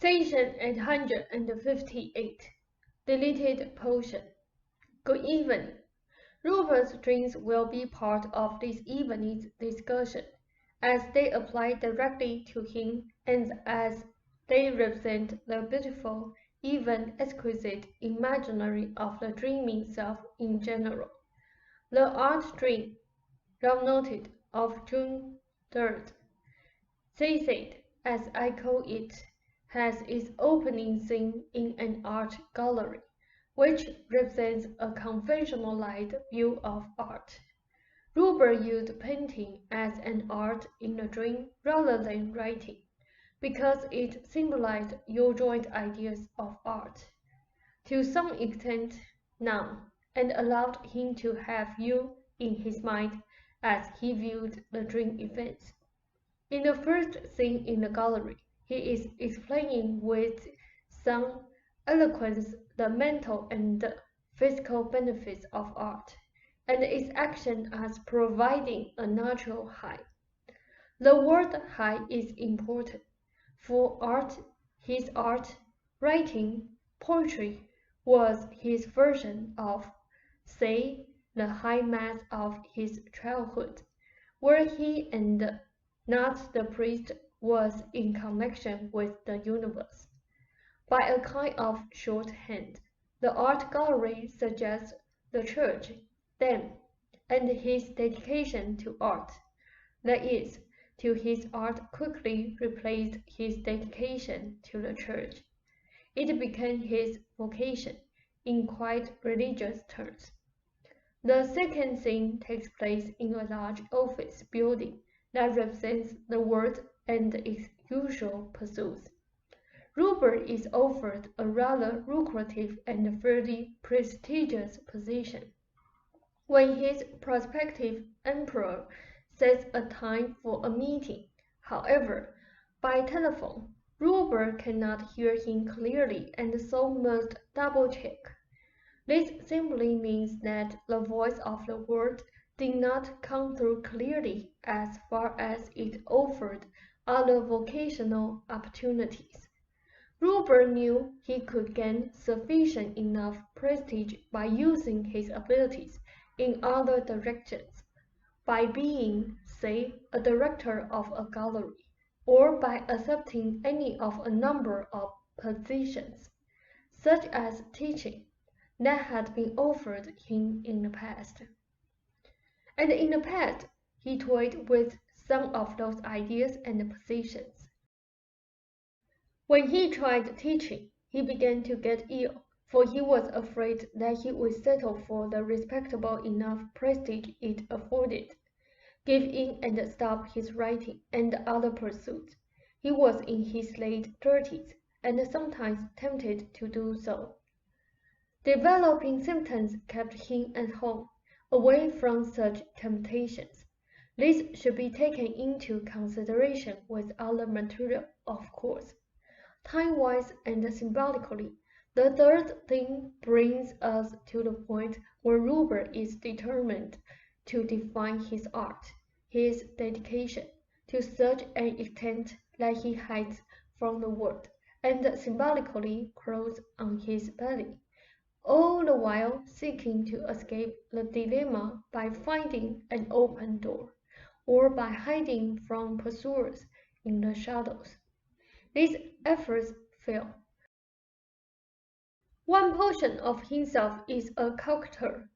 Station 858. Deleted portion. Good evening. Rupert's dreams will be part of this evening's discussion, as they apply directly to him and as they represent the beautiful, even exquisite imaginary of the dreaming self in general. The art dream, well noted, of June 3rd, they said, as I call it, has its opening scene in an art gallery, which represents a conventionalized view of art. Rupert used painting as an art in a dream rather than writing, because it symbolized your joint ideas of art, to some extent none, and allowed him to have you in his mind as he viewed the dream events. In the first scene in the gallery, he is explaining with some eloquence the mental and physical benefits of art, and its action as providing a natural high. The word high is important, for art, his art, writing, poetry, was his version of, say, the high mass of his childhood, where he and not the priest was in connection with the universe. By a kind of shorthand, the art gallery suggests the church, then, and his dedication to art. That is, till his art quickly replaced his dedication to the church. It became his vocation, in quite religious terms. The second scene takes place in a large office building that represents the world and its usual pursuits. Rupert is offered a rather lucrative and fairly prestigious position. When his prospective emperor sets a time for a meeting, however, by telephone, Rupert cannot hear him clearly and so must double-check. This simply means that the voice of the world did not come through clearly as far as it offered other vocational opportunities. Rupert knew he could gain sufficient enough prestige by using his abilities in other directions, by being, say, a director of a gallery, or by accepting any of a number of positions, such as teaching, that had been offered him in the past. And in the past, he toyed with some of those ideas and positions. When he tried teaching, he began to get ill, for he was afraid that he would settle for the respectable enough prestige it afforded, give in and stop his writing and other pursuits. He was in his late 30s, and sometimes tempted to do so. Developing symptoms kept him at home, away from such temptations. This should be taken into consideration with other material, of course. Time-wise and symbolically, the third thing brings us to the point where Rupert is determined to define his art, his dedication, to such an extent that he hides from the world, and symbolically crawls on his belly, all the while seeking to escape the dilemma by finding an open door, or by hiding from pursuers in the shadows. These efforts fail. One portion of himself is a coqueteur,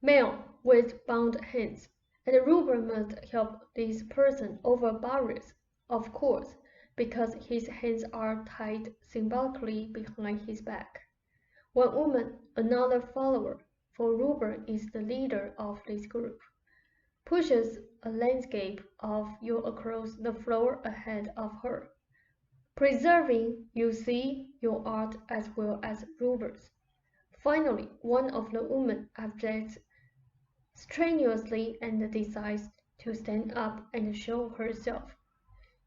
male with bound hands, and Rupert must help this person over barriers, of course, because his hands are tied symbolically behind his back. One woman, another follower, for Rupert is the leader of this group, pushes a landscape of you across the floor ahead of her, preserving, you see, your art as well as Rupert's. Finally, one of the women objects strenuously and decides to stand up and show herself.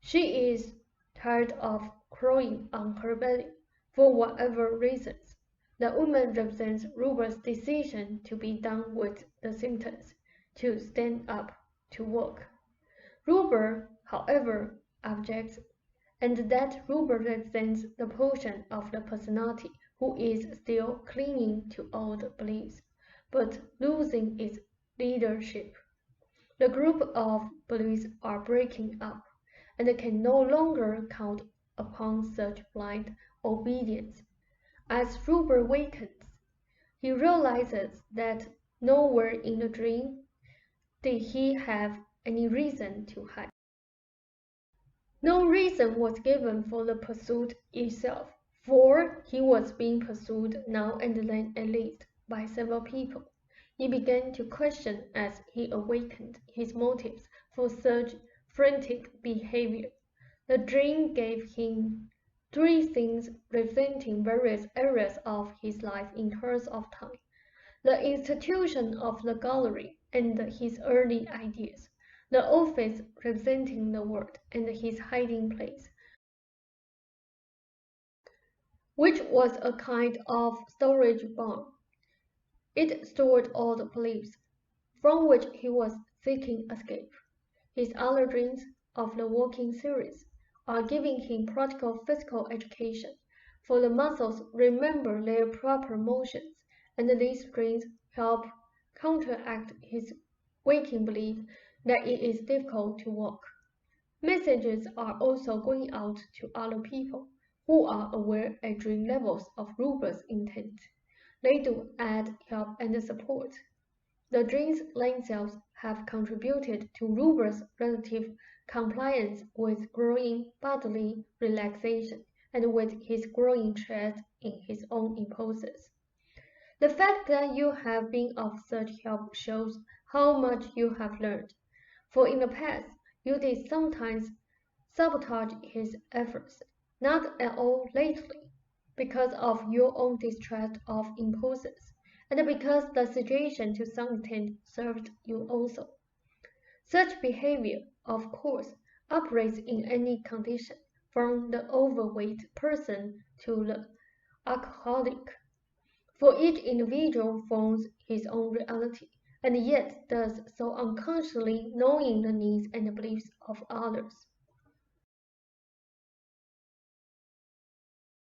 She is tired of crawling on her belly, for whatever reasons. The woman represents Rupert's decision to be done with the symptoms, to stand up, to walk. Rupert, however, objects and that Rupert represents the portion of the personality who is still clinging to old beliefs, but losing its leadership. The group of beliefs are breaking up, and can no longer count upon such blind obedience. As Rupert wakens, he realizes that nowhere in the dream did he have any reason to hide. No reason was given for the pursuit itself, for he was being pursued now and then at least by several people. He began to question as he awakened his motives for such frantic behavior. The dream gave him 3 things representing various areas of his life in terms of time: the institution of the gallery and his early ideas, the office representing the world and his hiding place, which was a kind of storage barn. It stored all the beliefs from which he was seeking escape. His other dreams of the walking series are giving him practical physical education, for the muscles remember their proper motions, and these dreams help counteract his waking belief that it is difficult to walk. Messages are also going out to other people who are aware at dream levels of Rupert's intent. They do add help and support. The dreams themselves have contributed to Rupert's relative compliance with growing bodily relaxation and with his growing trust in his own impulses. The fact that you have been of such help shows how much you have learned, for in the past you did sometimes sabotage his efforts, not at all lately, because of your own distrust of impulses, and because the situation to some extent served you also. Such behavior, of course, operates in any condition, from the overweight person to the alcoholic. For each individual forms his own reality, and yet does so unconsciously knowing the needs and beliefs of others.